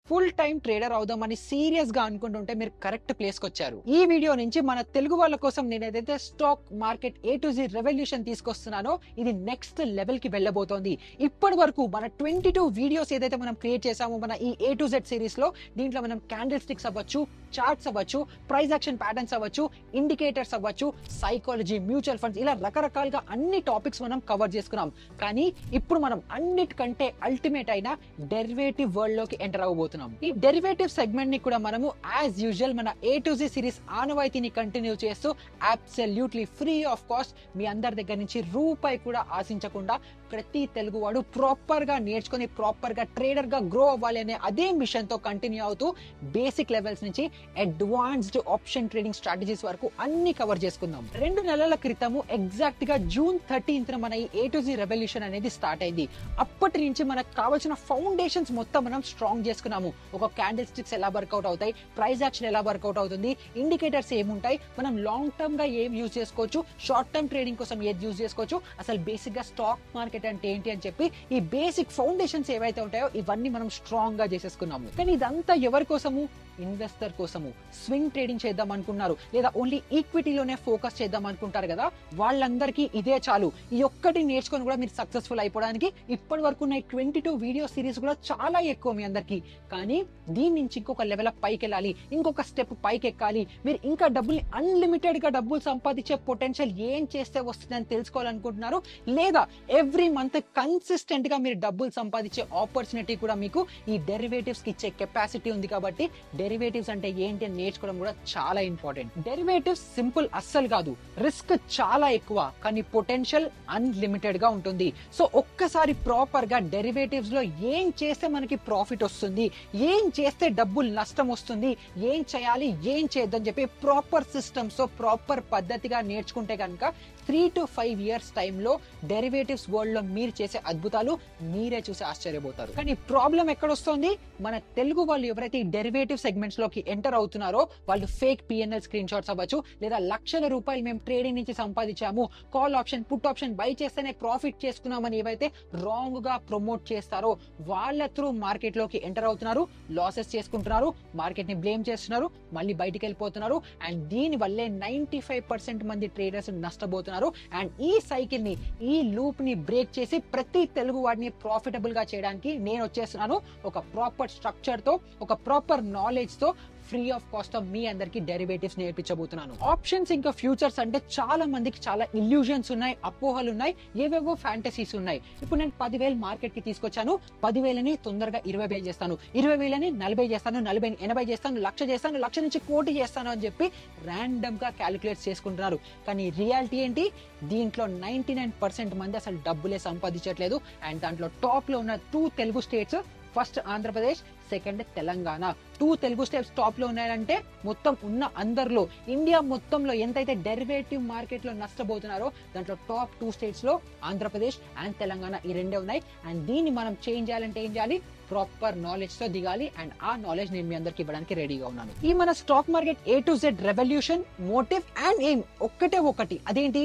Full time trader అవుదామని serious గా అనుకుంటుంటే మీరు కరెక్ట్ ప్లేస్ కి వచ్చారు. ఈ వీడియో నుంచి మన తెలుగు వాళ్ళ కోసం నేను ఏదైతే stock market A to Z revolution తీసుకొస్తున్నానో ఇది నెక్స్ట్ లెవెల్ కి వెళ్ళబోతోంది. ఇప్పటి వరకు మన 22 వీడియోస్ ఏదైతే మనం క్రియేట్ చేసామో మన ఈ A to Z సిరీస్ లో, దీంట్లో మనం క్యాండిల్ స్టిక్స్ అవ్వచ్చు, చార్ట్స్ అవ్వచ్చు, ప్రైస్ యాక్షన్ ప్యాటర్న్స్ అవ్వచ్చు, ఇండికేటర్స్ అవ్వచ్చు, సైకాలజీ, మ్యూచువల్ ఫండ్స్, ఇలా రకరకాలుగా అన్ని టాపిక్స్ మనం కవర్ చేసుకున్నాం. కానీ ఇప్పుడు మనం అన్నిటికంటే అల్టిమేట్ అయిన డెరివేటివ్ వరల్డ్ లోకి ఎంటర్ అవ్వబోతున్నాం. ఈ డెరివేటివ్ సెగ్మెంట్ ని కూడా మనము యాజ్ యూజువల్ మన A to Z సిరీస్ ఆనవాయితీని కంటిన్యూ చేస్తూ అబ్సల్యూట్లీ ఫ్రీ ఆఫ్ కాస్ట్ మీ అందరి దగ్గర నుంచి రూపాయి కూడా ఆశించకుండా ప్రతి తెలుగు వాడు ప్రాపర్ గా నేర్చుకుని ప్రాపర్ గా ట్రేడర్ గా గ్రో అవ్వాలి అనే అదే మిషన్ తో కంటిన్యూ అవుతూ బేసిక్ లెవెల్స్ నుంచి అడ్వాన్స్డ్ ఆప్షన్ ట్రేడింగ్ స్ట్రాటజీస్ వరకు అన్ని కవర్ చేసుకుందాం. 2 నెలల క్రితము ఎగ్జాక్ట్ గా June 13th మన ఈ A to Z రెవల్యూషన్ అనేది స్టార్ట్ అయింది. అప్పటి నుంచి మనకు కావాల్సిన ఫౌండేషన్స్ మొత్తం మనం స్ట్రాంగ్ చేసుకున్నాము. ఒక క్యాండిల్ స్టిక్స్ ఎలా వర్కౌట్ అవుతాయి, ప్రైస్ యాక్షన్ ఎలా వర్కౌట్ అవుతుంది, ఇండికేటర్స్ ఏముంటాయి, మనం లాంగ్ టర్మ్ గా ఏం యూజ్ చేసుకోవచ్చు, షార్ట్ టర్మ్ ట్రేడింగ్ కోసం ఏది యూజ్ చేసుకోవచ్చు, అసలు బేసిక్ గా స్టాక్ మార్కెట్ అంటే ఏంటి అని చెప్పి ఈ బేసిక్ ఫౌండేషన్స్ ఏవైతే ఉంటాయో ఇవన్నీ మనం స్ట్రాంగ్ గా చేసేసుకున్నాము. కానీ ఇదంతా ఎవరి కోసము? ఇన్వెస్టర్ కోసము. స్వింగ్ ట్రేడింగ్ చేద్దాం అనుకున్నారు లేదా ఓన్లీ ఈక్విటీలోనే ఫోకస్ చేద్దాం అనుకుంటారు కదా, వాళ్ళందరికీ ఇదే చాలు. ఈ ఒక్కటి నేర్చుకొని కూడా మీరు సక్సెస్ఫుల్ అయిపోవడానికి ఇప్పటి వరకు ఉన్న 22 వీడియో సిరీస్ కూడా చాలా ఎక్కువ మీ అందరికి. కానీ దీని నుంచి ఇంకొక లెవెల్ పైకి వెళ్ళాలి, ఇంకొక స్టెప్ పైకి ఎక్కాలి, మీరు ఇంకా డబ్బుల్ని అన్లిమిటెడ్ గా డబ్బులు సంపాదించే పొటెన్షియల్ ఏం చేస్తే వస్తుందని తెలుసుకోవాలనుకుంటున్నారు, లేదా ఎవ్రీ మంత్ కన్సిస్టెంట్ గా మీరు డబ్బులు సంపాదించే ఆపర్చునిటీ కూడా మీకు ఈ డెరివేటివ్స్ కి ఇచ్చే కెపాసిటీ ఉంది. కాబట్టి డెరివేటివ్స్ అంటే ఏంటి అని నేర్చుకోవడం కూడా చాలా ఇంపార్టెంట్. డెరివేటివ్స్ సింపుల్ అస్సలు కాదు, రిస్క్ చాలా ఎక్కువ, కానీ పొటెన్షియల్ అన్లిమిటెడ్ గా ఉంటుంది. సో ఒక్కసారి ప్రాపర్ గా డెరివేటివ్స్ లో ఏం చేస్తే మనకి ప్రాఫిట్ వస్తుంది, ఏం చేస్తే డబ్బులు నష్టం వస్తుంది, ఏం చేయాలి ఏం చేయొద్దని చెప్పి ప్రాపర్ సిస్టమ్స్ తో ప్రాపర్ పద్ధతిగా నేర్చుకుంటే కనుక 3 to 5 years టైంలో డెరివేటివ్స్ వరల్డ్ లో మీరు చేసే అద్భుతాలు మీరే చూసి ఆశ్చర్యపోతారు. కానీ ప్రాబ్లం ఎక్కడొస్తుంది? మన తెలుగు వాళ్ళు ఎవరైతే ఈ డెరివేటివ్ సెగ్మెంట్స్ లోకి ఎంటర్ అవుతున్నారో వాళ్ళు ఫేక్ PNL స్క్రీన్ షాట్స్ అవ్వచ్చు, లేదా లక్షల రూపాయలు మేము ట్రేడింగ్ నుంచి సంపాదించాము, call option put option buy చేస్తేనే ప్రాఫిట్ చేసుకున్నామని ఏవైతే రాంగ్ గా ప్రమోట్ చేస్తారో వాళ్ళ త్రూ మార్కెట్ లోకి ఎంటర్ అవుతున్నారు, లాసెస్ చేసుకుంటున్నారు, మార్కెట్ ని బ్లేమ్ చేస్తున్నారు, మళ్ళీ బయటికి వెళ్ళిపోతున్నారు. అండ్ దీని వల్లే 95% మంది ట్రేడర్స్ నష్టపోతున్నారు. అండ్ ఈ సైకిల్ ని, ఈ లూప్ ని బ్రేక్ చేసి ప్రతి తెలుగు వాడిని ప్రాఫిటబుల్ గా చేయడానికి నేను వచ్చేస్తున్నాను ఒక ప్రాపర్ స్ట్రక్చర్ తో, ఒక ప్రాపర్ నాలెడ్జ్ తో, ఫ్రీ ఆఫ్ కాస్ట్ తో మీ అందరికి డెరివేటివ్స్ నేర్పించబోతున్నాను. ఆప్షన్స్ ఇంకా ఫ్యూచర్స్ అంటే చాలా మందికి చాలా ఇల్యూజన్స్ ఉన్నాయి, అపోహలు ఉన్నాయి, ఏవేవో ఫ్యాంటసీస్ ఉన్నాయి. ఇప్పుడు నేను 10,000 మార్కెట్ కి తీసుకొచ్చాను, 10,000ని తొందరగా 20,000 చేస్తాను, 20,000ని 40 చేస్తాను, 40ని 80 చేస్తాను, 1,00,000 చేస్తాను, 1,00,000 నుంచి 1,00,000 చేస్తాను అని చెప్పి ర్యాండమ్ గా క్యాలిక్యులేట్ చేసుకుంటున్నారు. కానీ రియాలిటీ ఏంటి? దీంట్లో 99% మంది అసలు డబ్బులే సంపాదించట్లేదు. అండ్ దాంట్లో టాప్ లో ఉన్న 2 Telugu states, first Andhra Pradesh, second Telangana. 2 Telugu states top లో ఉన్నాయంటే మొత్తం ఉన్న అందరిలో, ఇండియా మొత్తంలో ఎంతైతే డెరివేటివ్ మార్కెట్ లో నష్టపోతున్నారో దాంట్లో టాప్ 2 స్టేట్స్ లో ఆంధ్రప్రదేశ్ అండ్ తెలంగాణ ఈ రెండే ఉన్నాయి. అండ్ దీన్ని మనం చేంజ్ చేయాలంటే ఏం చేయాలి? ప్రాపర్ నాలెడ్జ్ తో దిగాలి. అండ్ ఆ నాలెడ్జ్ నేను మీ అందరికి ఇవ్వడానికి రెడీగా ఉన్నాను. ఈ మన stock market A to Z revolution motive and aim ఒక్కటే ఒకటి. అదేంటి?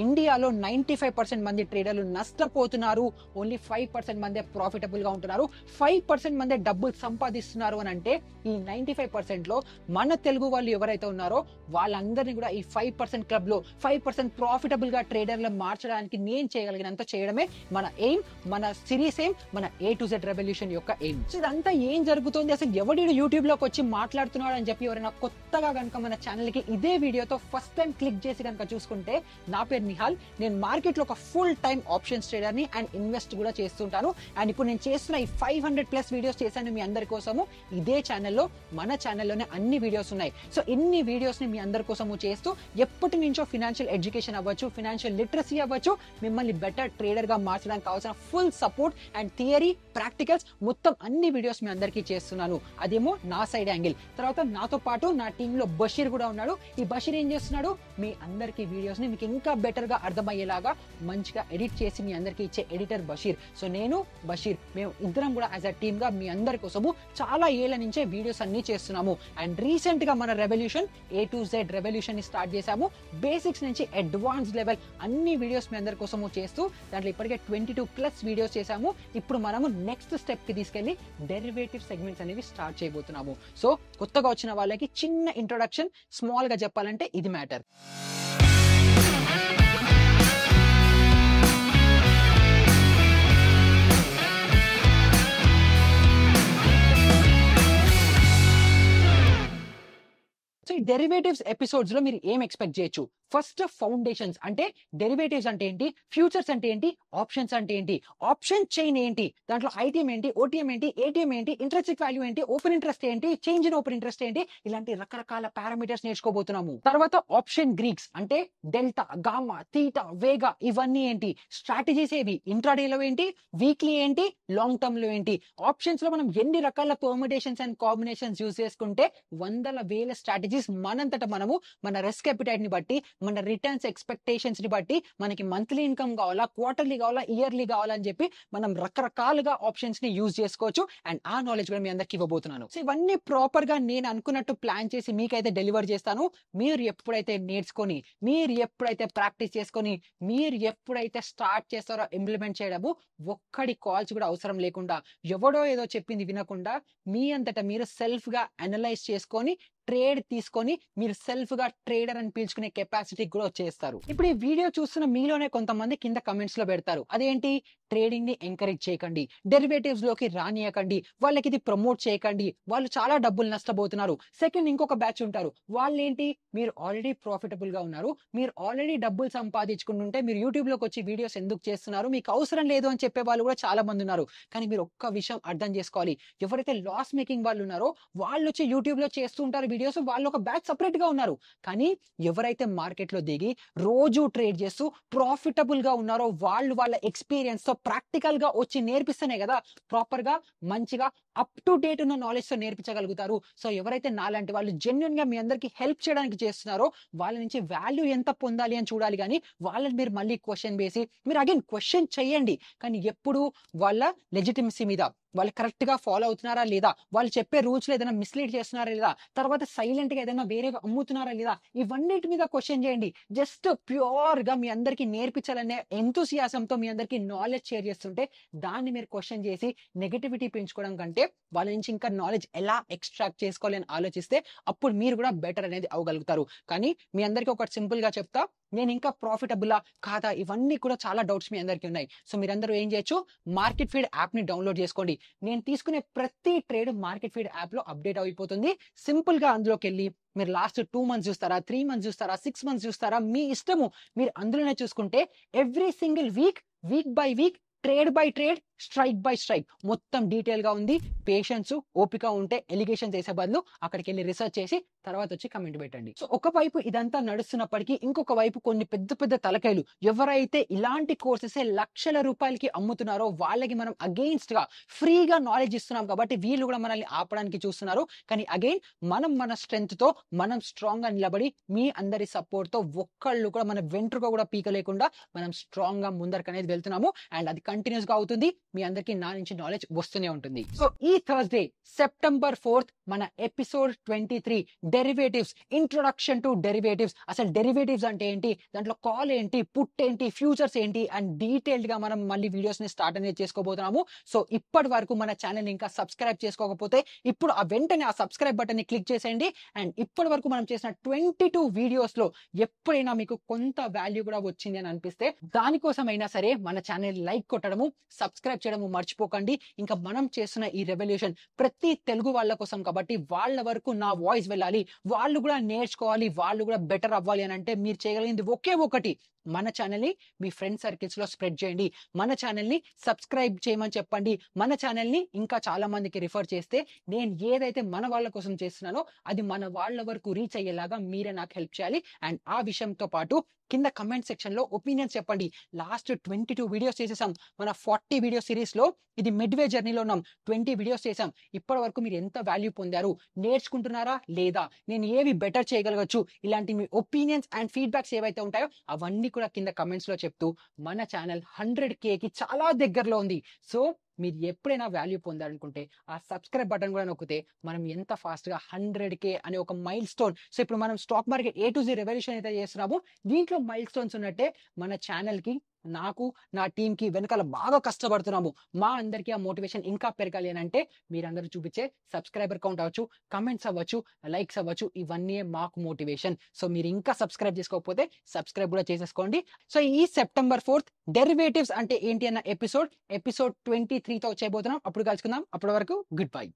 ఇండియాలో 95% మంది ట్రేడర్లు నష్టపోతున్నారు, ఓన్లీ 5% మందే ప్రాఫిటబుల్ గా ఉంటున్నారు, 5% మందే డబ్బులు సంపాదిస్తున్నారు అని అంటే ఈ 95% లో మన తెలుగు వాళ్ళు ఎవరైతే ఉన్నారో వాళ్ళందరినీ కూడా ఈ 5% క్లబ్ లో 5% ప్రాఫిటబుల్ గా ట్రేడర్లు మార్చడానికి నేను చేయగలిగినంత చేయడమే మన ఎయిమ్, మన సిరీస్ ఎయిమ్, మన A to Z రెవల్యూషన్ యొక్క ఎయిమ్. ఇదంతా ఏం జరుగుతుంది, అసలు ఎవడు యూట్యూబ్ లోకి వచ్చి మాట్లాడుతున్నాడు అని చెప్పి ఎవరైనా కొత్తగా కనుక మన ఛానల్ కి ఇదే వీడియోతో ఫస్ట్ టైం క్లిక్ చేసి కనుక చూసుకుంటే, నా పేరు నిహాల్, నేను మార్కెట్ లో ఒక ఫుల్ టైం ఆప్షన్స్ ట్రేడర్ ని అండ్ ఇన్వెస్ట్ కూడా చేస్తుంటాను. అండ్ ఇప్పుడు నేను చేస్తున్న ఈ 500+ వీడియోస్ చేశాను మీ అందరి కోసము. ఇదే ఛానల్లో, మన ఛానల్లోనే అన్ని వీడియోస్ ఉన్నాయి. సో ఇన్ని వీడియోస్ ని మీ అందరి కోసము చేస్తూ ఎప్పటి నుంచో ఫినాన్షియల్ ఎడ్యుకేషన్ అవ్వచ్చు, ఫినాన్షియల్ లిటరసీ అవ్వచ్చు, మిమ్మల్ని బెటర్ ట్రేడర్ గా మార్చడానికి కావాల్సిన full support and theory, practicals మొత్తం అన్ని వీడియోస్ మీ అందరికీ చేస్తున్నాను. అదేమో నా సైడ్ యాంగిల్. తర్వాత నాతో పాటు నా టీమ్ లో బషీర్ కూడా ఉన్నాడు. ఈ బషీర్ ఏం చేస్తున్నాడు? మీ అందరికి వీడియోస్ ని మీకు ఇంకా బెటర్ గా అర్థమయ్యేలాగా మంచిగా ఎడిట్ చేసి మీ అందరికి ఇచ్చే ఎడిటర్ బషీర్. సో నేను బషీర్ మేము ఇద్దరం కూడా యాజ్ అ టీమ్ గా మీ అందరి కోసము చాలా ఏళ్ల నుంచే వీడియోస్ అన్ని చేస్తున్నాము. అండ్ రీసెంట్ గా మన revolution A to Z revolution ని స్టార్ట్ చేసాము. బేసిక్స్ నుంచి అడ్వాన్స్ లెవెల్ అన్ని వీడియోస్ మీ అందరి కోసము చేస్తూ దాంట్లో ఇప్పటికే 22+ వీడియోస్ చేసాము. ఇప్పుడు మనము నెక్స్ట్ స్టెప్ కి తీసుకెళ్లి డెరివేటివ్ సెగ్మెంట్స్ అనేవి స్టార్ట్ చేయబోతున్నాము. సో కొత్తగా వచ్చిన వాళ్ళకి చిన్న ఇంట్రొడక్షన్, స్మాల్ గా చెప్పాలంటే ఇది మ్యాటర్. సో ఈ డెరివేటివ్స్ ఎపిసోడ్స్ లో మీరు ఏం ఎక్స్పెక్ట్ చేయొచ్చు? ఫస్ట్ ఫౌండేషన్స్ అంటే డెరివేటివ్స్ అంటే ఏంటి, ఫ్యూచర్స్ అంటే ఏంటి, ఆప్షన్స్ అంటే ఏంటి, ఆప్షన్ చైన్ ఏంటి, దాంట్లో ఐటీఎం ఏంటి, ఓటీఎం ఏంటి, ఏటీఎం ఏంటి, ఇంట్రెస్టిక్ వాల్యూ ఏంటి, ఓపెన్ ఇంట్రెస్ట్ ఏంటి, చేంజ్ ఇన్ ఓపెన్ ఇంట్రెస్ట్ ఏంటి, ఇలాంటి రకరకాల పారామీటర్స్ నేర్చుకోబోతున్నాము. తర్వాత ఆప్షన్ గ్రీక్స్ అంటే డెల్టా, గామా, థీటా, వేగా ఇవన్నీ ఏంటి, స్ట్రాటజీస్ ఏవి, ఇంట్రాడేలో ఏంటి, వీక్లీ ఏంటి, లాంగ్ టర్మ్ లో ఏంటి, ఆప్షన్స్ లో మనం ఎన్ని రకాల పర్ముటేషన్స్ అండ్ కాంబినేషన్స్ యూజ్ చేసుకుంటే వందల వేల స్ట్రాటజీస్ మనంతట మనము మన రిస్క్ అపిటైట్ ని బట్టి, మన రిటర్న్స్ ఎక్స్పెక్టేషన్స్ ని బట్టి, మనకి మంత్లీ ఇన్కమ్ కావాలా, క్వార్టర్లీ కావాలా, ఇయర్లీ కావాలా అని చెప్పి మనం రకరకాలుగా ఆప్షన్స్ ని యూజ్ చేసుకోవచ్చు. అండ్ ఆ నాలెడ్జ్ కూడా మీ అందరికి ఇవ్వబోతున్నాను. సో ఇవన్నీ ప్రాపర్ గా నేను అనుకున్నట్టు ప్లాన్ చేసి మీకైతే డెలివర్ చేస్తాను. మీరు ఎప్పుడైతే నేర్చుకొని, మీరు ఎప్పుడైతే ప్రాక్టీస్ చేసుకొని, మీరు ఎప్పుడైతే స్టార్ట్ చేస్తారో ఇంప్లిమెంట్ చేయడము, ఒక్కడి కాల్స్ కూడా అవసరం లేకుండా, ఎవడో ఏదో చెప్పింది వినకుండా మీ అంతటా మీరు సెల్ఫ్ గా అనలైజ్ చేసుకొని ట్రేడ్ తీసుకొని మీరు సెల్ఫ్ గా ట్రేడర్ అని పిలుచుకునే కెపాసిటీ కూడా వచ్చేస్తారు. ఇప్పుడు ఈ వీడియో చూస్తున్న మీలోనే కొంతమంది కింద కమెంట్స్ లో పెడతారు, అదేంటి ట్రేడింగ్ ని ఎంకరేజ్ చేయకండి, డెరివేటివ్స్ లోకి రానియకండి, వాళ్ళకి ఇది ప్రమోట్ చేయకండి, వాళ్ళు చాలా డబ్బులు నష్టపోతున్నారు. సెకండ్ ఇంకొక బ్యాచ్ ఉంటారు, వాళ్ళు ఏంటి, మీరు ఆల్రెడీ ప్రాఫిటబుల్ గా ఉన్నారు, మీరు ఆల్రెడీ డబ్బులు సంపాదించుకుంటుంటే మీరు యూట్యూబ్ లోకి వచ్చి వీడియోస్ ఎందుకు చేస్తున్నారు, మీకు అవసరం లేదు అని చెప్పే వాళ్ళు కూడా చాలా మంది ఉన్నారు. కానీ మీరు ఒక్క విషయం అర్థం చేసుకోవాలి, ఎవరైతే లాస్ మేకింగ్ వాళ్ళు ఉన్నారో వాళ్ళు వచ్చి యూట్యూబ్ లో చేస్తూ ఉంటారు వీడియోస్, వాళ్ళు ఒక బ్యాచ్ సపరేట్ గా ఉన్నారు. కానీ ఎవరైతే మార్కెట్ లో దిగి రోజు ట్రేడ్ చేస్తూ ప్రాఫిటబుల్ గా ఉన్నారో వాళ్ళు వాళ్ళ ఎక్స్పీరియన్స్ తో ప్రాక్టికల్ గా వచ్చి నేర్పిస్తేనే కదా ప్రాపర్ గా మంచిగా అప్ టు డేట్ ఉన్న నాలెడ్జ్ తో నేర్పించగలుగుతారు. సో ఎవరైతే నాలాంటి వాళ్ళు జెన్యున్ గా మీ అందరికి హెల్ప్ చేయడానికి చేస్తున్నారో వాళ్ళ నుంచి వాల్యూ ఎంత పొందాలి అని చూడాలి. కానీ వాళ్ళని మీరు మళ్ళీ క్వశ్చన్ వేసి మీరు అగైన్ క్వశ్చన్ చేయండి, కానీ ఎప్పుడు వాళ్ళ లెజిటిమసీ మీద, వాళ్ళు కరెక్ట్ గా ఫాలో అవుతున్నారా లేదా, వాళ్ళు చెప్పే రూల్స్ లో ఏదైనా మిస్లీడ్ చేస్తున్నారా లేదా, తర్వాత సైలెంట్ గా ఏదైనా వేరే అమ్ముతున్నారా లేదా, ఇవన్నిటి మీద క్వశ్చన్ చేయండి. జస్ట్ ప్యూర్ గా మీ అందరికి నేర్పించాలనే ఎంతూసియాసంతో మీ అందరికి నాలెడ్జ్ షేర్ చేస్తుంటే దాన్ని మీరు క్వశ్చన్ చేసి నెగటివిటీ పెంచుకోవడం కంటే వాళ్ళ నుంచి ఇంకా నాలెడ్జ్ ఎలా ఎక్స్ట్రాక్ట్ చేసుకోవాలి అని ఆలోచిస్తే అప్పుడు మీరు కూడా బెటర్ అనేది అవ్వగలుగుతారు. కానీ మీ అందరికి ఒకటి సింపుల్ గా చెప్తా, నేను ఇంకా ప్రాఫిటబులా కాదా ఇవన్నీ కూడా చాలా డౌట్స్ మీ అందరికీ ఉన్నాయి. సో మీరందరూ ఏం చేయొచ్చు, మార్కెట్ ఫీడ్ యాప్ ని డౌన్లోడ్ చేసుకోండి. నేను తీసుకునే ప్రతి ట్రేడ్ మార్కెట్ ఫీడ్ యాప్ లో అప్డేట్ అయిపోతుంది. సింపుల్ గా అందులోకి వెళ్ళి మీరు లాస్ట్ 2 months చూస్తారా, 3 months చూస్తారా, 6 months చూస్తారా, మీ ఇష్టము. మీరు అందులోనే చూసుకుంటే every single week by week, trade by trade, strike by strike మొత్తం డీటెయిల్ గా ఉంది. పేషెన్స్, ఓపిక ఉంటే ఎలిగేషన్ చేసే బదులు అక్కడికి వెళ్ళి రీసెర్చ్ చేసి తర్వాత వచ్చి కమెంట్ పెట్టండి. సో ఒక వైపు ఇదంతా నడుస్తున్నప్పటికీ ఇంకొక వైపు కొన్ని పెద్ద పెద్ద తలకాయలు ఎవరైతే ఇలాంటి కోర్సెస్ లక్షల రూపాయలకి అమ్ముతున్నారో వాళ్ళకి మనం అగెయిన్స్ట్ గా ఫ్రీగా నాలెడ్జ్ ఇస్తున్నాం కాబట్టి వీళ్ళు కూడా మనల్ని ఆపడానికి చూస్తున్నారు. కానీ అగైన్ మనం మన స్ట్రెంగ్త్ తో మనం స్ట్రాంగ్ గా నిలబడి మీ అందరి సపోర్ట్ తో ఒక్కళ్ళు కూడా మన వెంట్రుక కూడా పీక లేకుండా మనం స్ట్రాంగ్ గా ముందరకు అనేది వెళ్తున్నాము. అండ్ అది కంటిన్యూస్ గా అవుతుంది. మీ అందరికి నా నుంచి నాలెడ్జ్ వస్తూనే ఉంటుంది. సో ఈ థర్స్డే September 4th మన episode 23 derivatives, introduction to derivatives. అసలు డెరివేటివ్స్ అంటే ఏంటి, దాంట్లో కాల్ ఏంటి, పుట్ ఏంటి, ఫ్యూచర్స్ ఏంటి అండ్ డీటెయిల్డ్ గా మనం మళ్ళీ వీడియోస్ ని స్టార్ట్ అనేది చేసుకోబోతున్నాము. సో ఇప్పటి వరకు మన ఛానల్ ఇంకా సబ్స్క్రైబ్ చేసుకోకపోతే ఇప్పుడు వెంటనే ఆ సబ్స్క్రైబ్ బటన్ ని క్లిక్ చేసేయండి. అండ్ ఇప్పటి వరకు మనం చేసిన 22 వీడియోస్ లో ఎప్పుడైనా మీకు కొంత వాల్యూ కూడా వచ్చింది అని అనిపిస్తే దానికోసమైనా సరే మన ఛానల్ లైక్ కొట్టడము, సబ్స్క్రైబ్ చేయడము మర్చిపోకండి. ఇంకా మనం చేస్తున్న ఈ రెవల్యూషన్ ప్రతి తెలుగు వాళ్ళ కోసం కాబట్టి వాళ్ళ వరకు నా వాయిస్ వెళ్ళాలి, వాళ్ళు కూడా నేర్చుకోవాలి, వాళ్ళు కూడా బెటర్ అవ్వాలి అని అంటే మీరు చేయగలిగింది ఒకే ఒకటి, మన ఛానల్ ని మీ ఫ్రెండ్ సర్కిల్స్ లో స్ప్రెడ్ చేయండి, మన ఛానల్ ని సబ్స్క్రైబ్ చేయమని చెప్పండి, మన ఛానల్ ని ఇంకా చాలా మందికి రిఫర్ చేస్తే నేను ఏదైతే మన వాళ్ళ కోసం చేస్తున్నానో అది మన వాళ్ళ వరకు రీచ్ అయ్యేలాగా మీరే నాకు హెల్ప్ చేయాలి. అండ్ ఆ విషయంతో పాటు కింద కమెంట్ సెక్షన్ లో ఒపీనియన్స్ చెప్పండి. లాస్ట్ 22 వీడియోస్ చేసేసాం, మన 40 వీడియో సిరీస్ లో ఇది మిడ్వే జర్నీలో ఉన్నాం. 20 వీడియోస్ చేసాం. ఇప్పటి వరకు మీరు ఎంత వాల్యూ పొందారు, నేర్చుకుంటున్నారా లేదా, నేను ఏవి బెటర్ చేయగలగచ్చు, ఇలాంటి మీ ఒపీనియన్స్ అండ్ ఫీడ్బ్యాక్స్ ఏవైతే ఉంటాయో అవన్నీ కూడా కింద కమెంట్స్ లో చెప్తూ మన ఛానల్ 100K చాలా దగ్గరలో ఉంది. సో మీరు ఎప్పుడైనా వాల్యూ పొందాలనుకుంటే ఆ సబ్స్క్రైబ్ బటన్ కూడా నొక్కితే మనం ఎంత ఫాస్ట్ గా 100K అనే ఒక మైల్ స్టోన్. సో ఇప్పుడు మనం stock market A to Z revolution అయితే చేస్తున్నామో దీంట్లో మైల్ స్టోన్స్ ఉన్నట్టే మన ఛానల్ కి, నాకు, నా టీమ్ కి వెనకాల బాగా కష్టపడుతున్నాము. మా అందరికీ ఆ మోటివేషన్ ఇంకా పెరగాలి అని అంటే మీరందరూ చూపించే సబ్స్క్రైబర్ కౌంట్ అవ్వచ్చు, కమెంట్స్ అవ్వచ్చు, లైక్స్ అవ్వచ్చు, ఇవన్నీ మాకు మోటివేషన్. సో మీరు ఇంకా సబ్స్క్రైబ్ చేసుకోకపోతే సబ్స్క్రైబ్ కూడా చేసేసుకోండి. సో ఈ September 4th డెరివేటివ్స్ అంటే ఏంటి అన్న ఎపిసోడ్ 23తో వచ్చేయబోతున్నాం. అప్పుడు కలుసుకుందాం. అప్పటి వరకు గుడ్ బై.